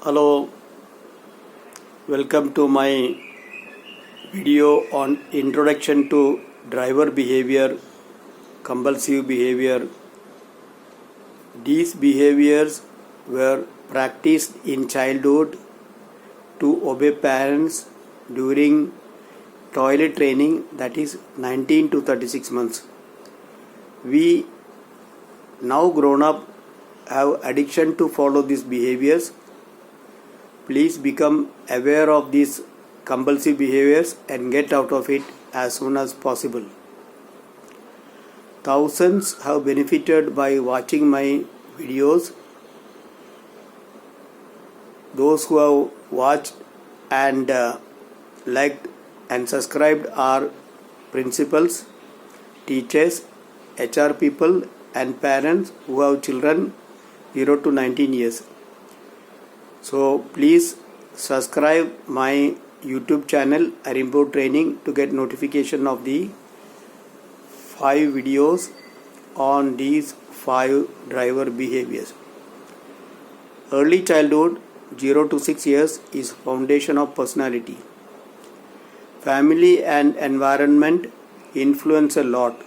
Hello, welcome to my video on introduction to driver behavior, compulsive behavior. These behaviors were practiced in childhood to obey parents during toilet training, that is 19 to 36 months. We now grown up have addiction to follow these behaviors. Please become aware of these compulsive behaviors and get out of it as soon as possible. Thousands have benefited by watching my videos. Those who have watched and liked and subscribed are principals, teachers, HR people and parents who have children 0 to 19 years. So please subscribe my YouTube channel Arimbo Training to get notification of the 5 videos on these 5 driver behaviors. Early childhood 0 to 6 years is foundation of personality. Family and environment influence a lot.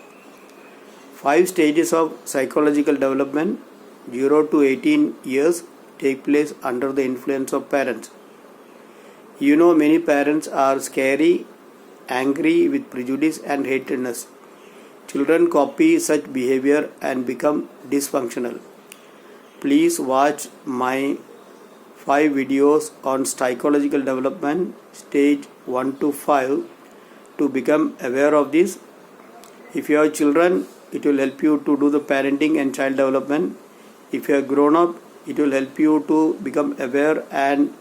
5 stages of psychological development 0 to 18 years take place under the influence of parents. You know, many parents are scary, angry with prejudice and hatredness. Children copy such behavior and become dysfunctional. Please watch my 5 videos on psychological development stage 1 to 5 to become aware of this. If you have children, it will help you to do the parenting and child development. If you are grown up, it will help you to become aware and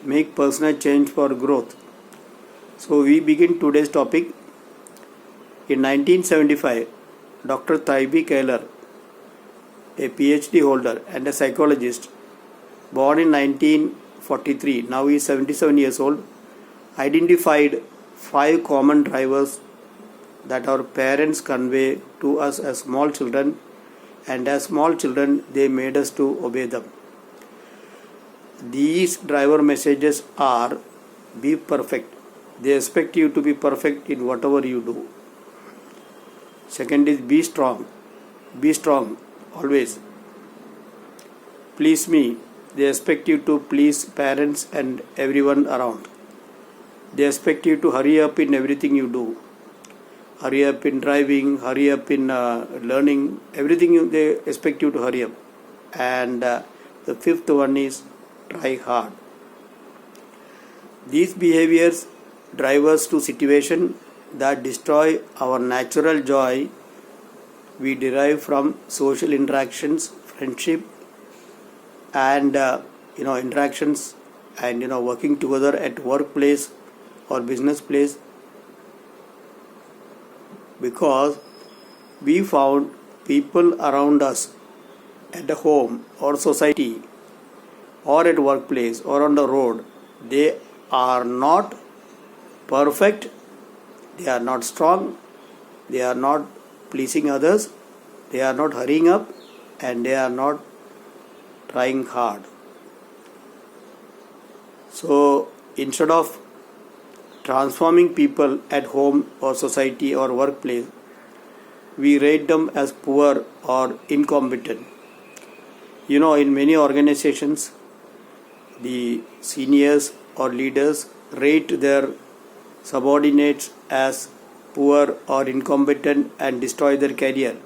make personal change for growth. So we begin today's topic. In 1975, Dr. Taibi Kahler, a PhD holder and a psychologist, born in 1943, now he is 77 years old, identified 5 common drivers that our parents convey to us as small children, and as small children they made us to obey them. These driver messages are: be perfect. They expect you to be perfect in whatever you do. Second is be strong. Be strong always. Please me. They expect you to please parents and everyone around. They expect you to hurry up in everything you do. Hurry up in driving, hurry up in learning, everything they expect you to hurry up. And the fifth one is try hard. These behaviors drive us to situations that destroy our natural joy we derive from social interactions, friendship, and interactions, and working together at workplace or business place. Because we found people around us at the home or society or at workplace or on the road, they are not perfect, they are not strong, they are not pleasing others, they are not hurrying up, and they are not trying hard. So instead of transforming people at home or society or workplace, we rate them as poor or incompetent. In many organizations, the seniors or leaders rate their subordinates as poor or incompetent and destroy their career.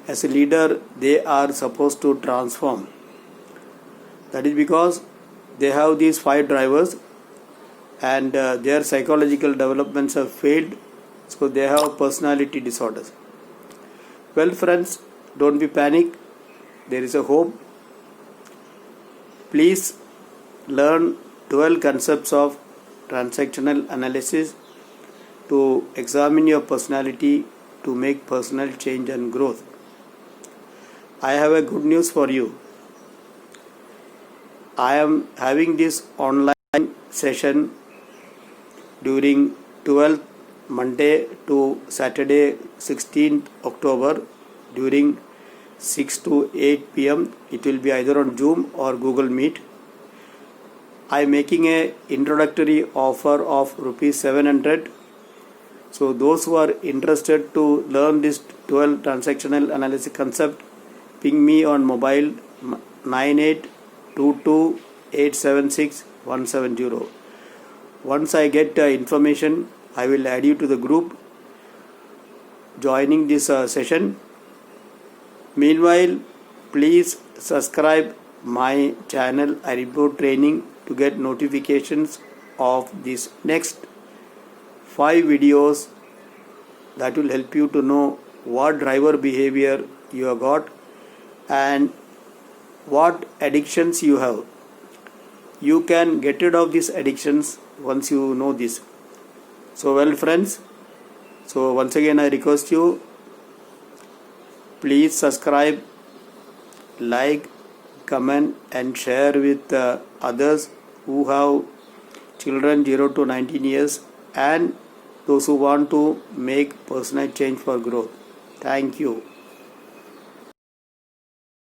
As a leader, they are supposed to transform. That is because they have these 5 drivers, and their psychological developments have failed, so they have personality disorders. Well friends, don't be panic, there is a hope. Please learn 12 concepts of transactional analysis to examine your personality to make personal change and growth. I have a good news for you. I am having this online session during 12th Monday to Saturday 16th October during 6 to 8 p.m. It will be either on Zoom or Google Meet. I am making a introductory offer of rupees 700. So those who are interested to learn this 12 transactional analysis concept, ping me on mobile 9822876170. Once I get information, I will add you to the group joining this session. Meanwhile, please subscribe my channel iReport Training to get notifications of this next 5 videos that will help you to know what driver behavior you have got and what addictions you have. You can get rid of these addictions once you know this. So well friends, so once again I request you, please subscribe, like, comment and share with others who have children 0 to 19 years and those who want to make personal change for growth. Thank you.